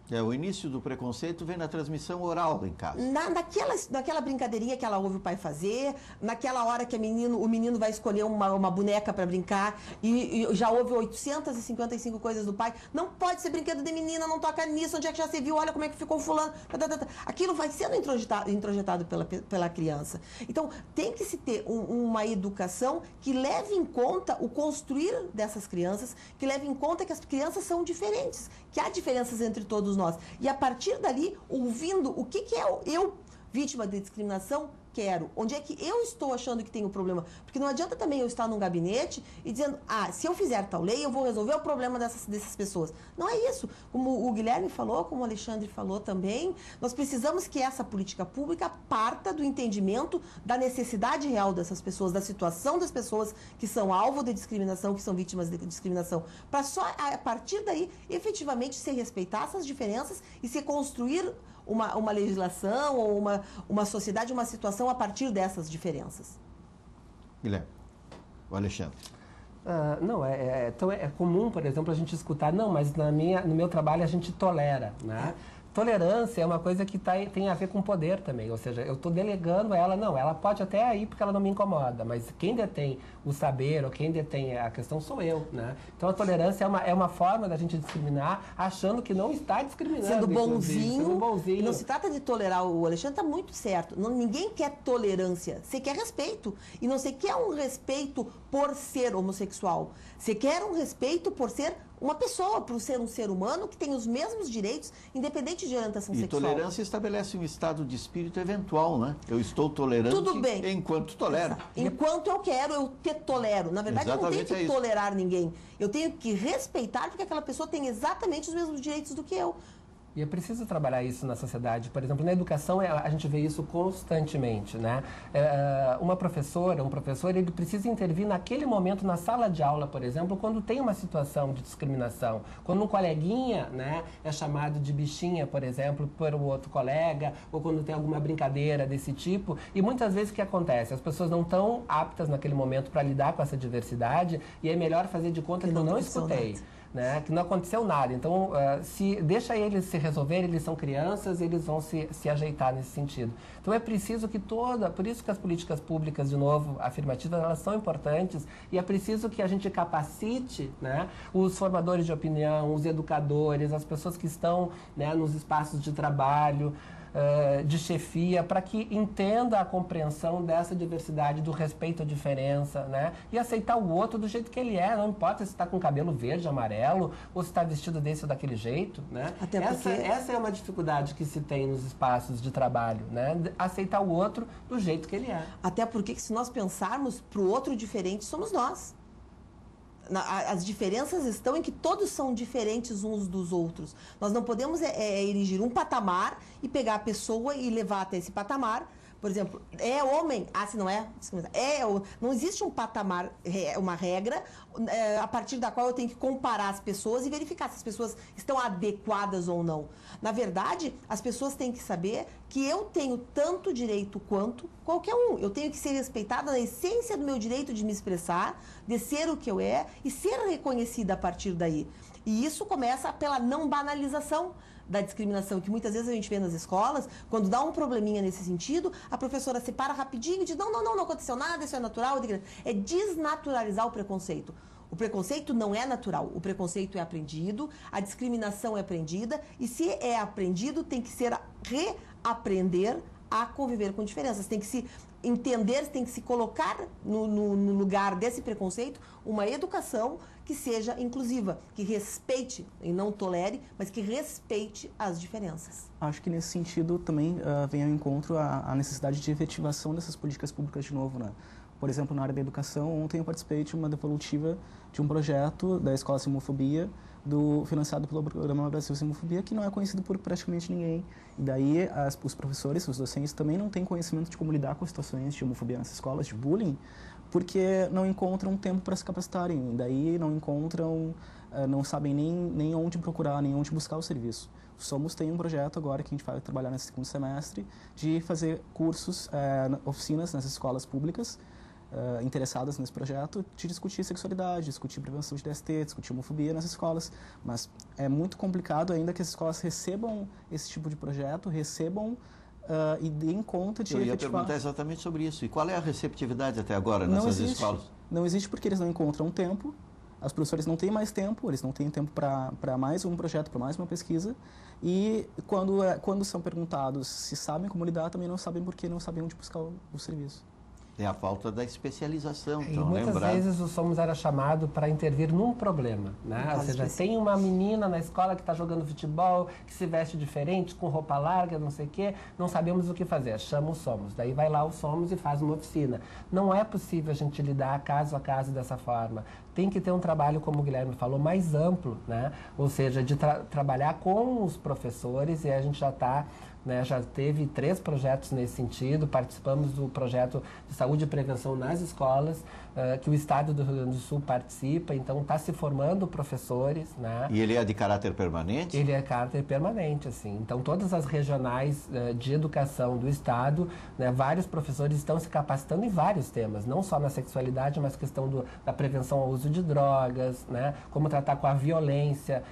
O início do preconceito vem na transmissão oral em casa. Naquela brincadeirinha que ela ouve o pai fazer, naquela hora que o menino vai escolher uma boneca para brincar e já ouve 855 coisas do pai. Não pode ser brinquedo de menina, não toca nisso, onde é que já se viu, olha como é que ficou fulano. Aquilo vai sendo introjetado pela criança. Então, tem que se ter uma educação que leve em conta o construir dessas crianças, que leve em conta que as crianças são diferentes, que há diferenças entre todos nós. E a partir dali, ouvindo o que é eu, vítima de discriminação, quero. Onde é que eu estou achando que tem o problema? Porque não adianta também eu estar num gabinete e dizendo, se eu fizer tal lei, eu vou resolver o problema dessas pessoas. Não é isso. Como o Guilherme falou, como o Alexandre falou também, nós precisamos que essa política pública parta do entendimento da necessidade real dessas pessoas, da situação das pessoas que são alvo de discriminação, que são vítimas de discriminação, para só a partir daí efetivamente se respeitar essas diferenças e se construir uma legislação ou uma sociedade, uma situação a partir dessas diferenças. Guilherme, o Alexandre. Então é comum, por exemplo, a gente escutar, não, mas no meu trabalho a gente tolera, né? Tolerância é uma coisa que tem a ver com poder também, ou seja, eu estou delegando a ela, não, ela pode até ir porque ela não me incomoda, mas quem detém o saber ou quem detém a questão sou eu, né? Então a tolerância é uma forma da gente discriminar, achando que não está discriminando. Sendo bonzinho. E não se trata de tolerar, o Alexandre está muito certo, ninguém quer tolerância, você quer respeito, e não se quer um respeito por ser homossexual, você quer um respeito por ser uma pessoa, por ser um ser humano que tem os mesmos direitos, independente de orientação sexual. E tolerância estabelece um estado de espírito eventual, né? Eu estou tolerante enquanto tolero. Exato. Enquanto eu quero, eu te tolero. Na verdade, exatamente, eu não tenho que tolerar ninguém. Eu tenho que respeitar porque aquela pessoa tem exatamente os mesmos direitos do que eu. E é preciso trabalhar isso na sociedade. Por exemplo, na educação, a gente vê isso constantemente, né? Uma professora, um professor, ele precisa intervir naquele momento na sala de aula, por exemplo, quando tem uma situação de discriminação. Quando um coleguinha, né, é chamado de bichinha, por exemplo, por um outro colega, ou quando tem alguma brincadeira desse tipo. E muitas vezes o que acontece? As pessoas não estão aptas naquele momento para lidar com essa diversidade e é melhor fazer de conta que eu não escutei. Né, que não aconteceu nada. Então, se deixa eles se resolverem, eles são crianças, eles vão se ajeitar nesse sentido. Então, é preciso que por isso que as políticas públicas, de novo, afirmativas, elas são importantes e é preciso que a gente capacite, né, os formadores de opinião, os educadores, as pessoas que estão, né, nos espaços de trabalho, de chefia, para que entenda a compreensão dessa diversidade, do respeito à diferença, né? E aceitar o outro do jeito que ele é, não importa se está com cabelo verde, amarelo, ou se está vestido desse ou daquele jeito, né? Até porque... essa é uma dificuldade que se tem nos espaços de trabalho, né? Aceitar o outro do jeito que ele é. Até porque se nós pensarmos para o outro diferente, somos nós. As diferenças estão em que todos são diferentes uns dos outros. Nós não podemos erigir um patamar e pegar a pessoa e levar até esse patamar. Por exemplo, é homem? Se não é? Não existe um patamar, uma regra, a partir da qual eu tenho que comparar as pessoas e verificar se as pessoas estão adequadas ou não. Na verdade, as pessoas têm que saber que eu tenho tanto direito quanto qualquer um. Eu tenho que ser respeitada na essência do meu direito de me expressar, de ser o que eu e ser reconhecida a partir daí. E isso começa pela não banalização da discriminação, que muitas vezes a gente vê nas escolas, quando dá um probleminha nesse sentido, a professora separa rapidinho e diz, não aconteceu nada, isso é natural. É desnaturalizar o preconceito. O preconceito não é natural, o preconceito é aprendido, a discriminação é aprendida, e se é aprendido, tem que ser reaprender a conviver com diferenças. Tem que se entender, tem que se colocar no lugar desse preconceito uma educação que seja inclusiva, que respeite e não tolere, mas que respeite as diferenças. Acho que nesse sentido também vem ao encontro a necessidade de efetivação dessas políticas públicas de novo, né? Por exemplo, na área da educação, ontem eu participei de uma devolutiva de um projeto da Escola Sem Homofobia, financiado pelo Programa Brasil Sem Homofobia, que não é conhecido por praticamente ninguém. E daí os professores, os docentes também não têm conhecimento de como lidar com situações de homofobia nessas escolas, de bullying, porque não encontram tempo para se capacitarem. E daí não encontram, não sabem nem onde procurar, nem onde buscar o serviço. O Somos tem um projeto agora que a gente vai trabalhar nesse segundo semestre de fazer cursos, oficinas nessas escolas públicas, interessadas nesse projeto de discutir sexualidade, discutir prevenção de DST, discutir homofobia nas escolas, mas é muito complicado ainda que as escolas recebam esse tipo de projeto, e deem conta de efetivar... Eu ia perguntar exatamente sobre isso. E qual é a receptividade até agora nessas escolas? Não existe porque eles não encontram tempo, os professores não têm mais tempo, eles não têm tempo para mais um projeto, para mais uma pesquisa, e quando são perguntados se sabem como lidar, também não sabem porque não sabem onde buscar o serviço. É a falta da especialização, então, e muitas vezes o SOMOS era chamado para intervir num problema, né? Ou seja, tem uma menina na escola que está jogando futebol, que se veste diferente, com roupa larga, não sei o quê, não sabemos o que fazer, chama o SOMOS. Daí vai lá o SOMOS e faz uma oficina. Não é possível a gente lidar caso a caso dessa forma. Tem que ter um trabalho, como o Guilherme falou, mais amplo, né? Ou seja, de trabalhar com os professores, e a gente já está... Já teve 3 projetos nesse sentido, participamos do projeto de saúde e prevenção nas escolas, que o Estado do Rio Grande do Sul participa, então está se formando professores. Né? E ele é de caráter permanente? Ele é de caráter permanente, assim. Então todas as regionais de educação do Estado, né, vários professores estão se capacitando em vários temas, não só na sexualidade, mas questão da prevenção ao uso de drogas, né, como tratar com a violência,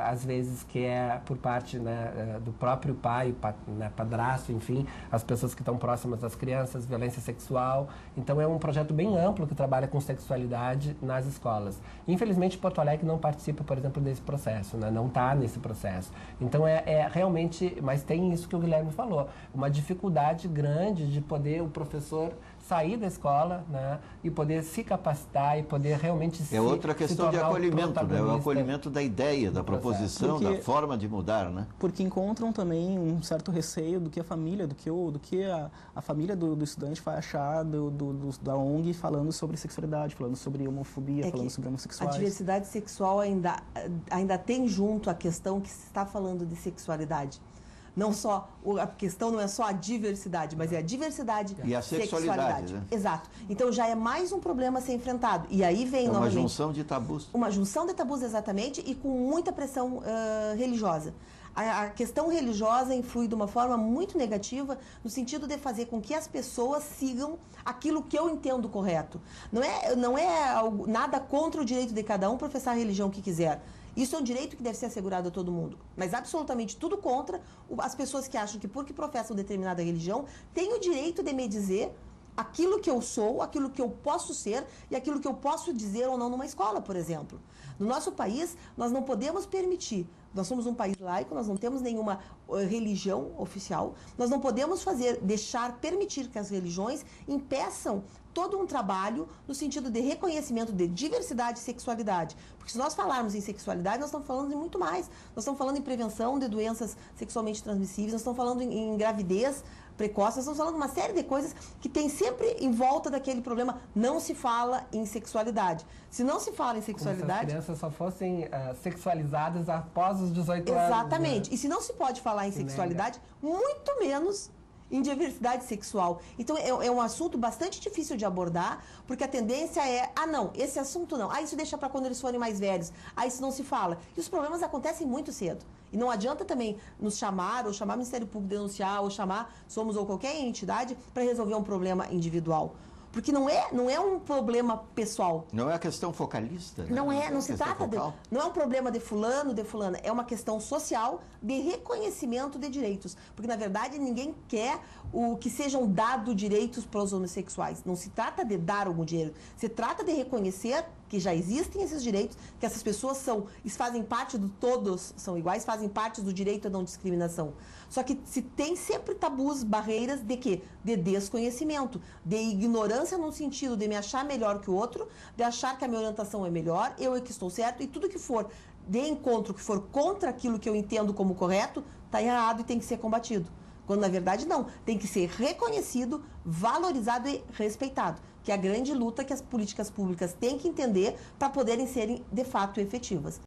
às vezes que é por parte, né, do próprio pai, né, padrasto, enfim, as pessoas que estão próximas das crianças, violência sexual. Então é um projeto bem amplo que trabalha com sexualidade nas escolas. Infelizmente, Porto Alegre não participa, por exemplo, desse processo, né? Não está nesse processo. Então é realmente, mas tem isso que o Guilherme falou, uma dificuldade grande de poder o professor sair da escola, né, e poder se capacitar e poder realmente se outra questão de acolhimento, né? O acolhimento da ideia, da proposição, da forma de mudar, né? Porque encontram também um certo receio do que a família, do que a família do estudante vai achar da ONG falando sobre sexualidade, falando sobre homofobia, falando sobre homossexuais. A diversidade sexual ainda tem junto a questão que se está falando de sexualidade. Não só, a questão não é só a diversidade, mas é a diversidade e a sexualidade. Né? Exato. Então já é mais um problema a ser enfrentado. E aí vem novamente... uma junção de tabus. Uma junção de tabus, exatamente, e com muita pressão religiosa. A questão religiosa influi de uma forma muito negativa no sentido de fazer com que as pessoas sigam aquilo que eu entendo correto. Não é nada contra o direito de cada um professar a religião que quiser. Isso é um direito que deve ser assegurado a todo mundo. Mas absolutamente tudo contra as pessoas que acham que porque professam determinada religião, têm o direito de me dizer aquilo que eu sou, aquilo que eu posso ser e aquilo que eu posso dizer ou não numa escola, por exemplo. No nosso país, nós não podemos permitir. Nós somos um país laico, nós não temos nenhuma religião oficial. Nós não podemos permitir que as religiões impeçam todo um trabalho no sentido de reconhecimento de diversidade e sexualidade. Porque se nós falarmos em sexualidade, nós estamos falando de muito mais. Nós estamos falando em prevenção de doenças sexualmente transmissíveis, nós estamos falando em gravidez precoce, nós estamos falando de uma série de coisas que tem sempre em volta daquele problema. Não se fala em sexualidade. Se não se fala em sexualidade... Como se as crianças só fossem sexualizadas após os 18 anos. Exatamente. Né? E se não se pode falar em sexualidade, muito menos em diversidade sexual. Então, é um assunto bastante difícil de abordar, porque a tendência é, não, esse assunto não. Isso deixa para quando eles forem mais velhos. Isso não se fala. E os problemas acontecem muito cedo. E não adianta também nos chamar, ou chamar o Ministério Público denunciar, ou chamar SOMOS ou qualquer entidade para resolver um problema individual. Porque não é um problema pessoal. Não é a questão focalista. Né? Não se trata não é um problema de fulano, de fulana. É uma questão social de reconhecimento de direitos. Porque, na verdade, ninguém quer que sejam dados direitos para os homossexuais. Não se trata de dar algum direito. Se trata de reconhecer que já existem esses direitos, que essas pessoas fazem parte todos são iguais, fazem parte do direito à não discriminação. Só que se tem sempre tabus, barreiras de quê? De desconhecimento, de ignorância no sentido de me achar melhor que o outro, de achar que a minha orientação é melhor, eu é que estou certo, e tudo que for de encontro, que for contra aquilo que eu entendo como correto, está errado e tem que ser combatido. Quando, na verdade, não. Tem que ser reconhecido, valorizado e respeitado. Que é a grande luta que as políticas públicas têm que entender para poderem serem, de fato, efetivas.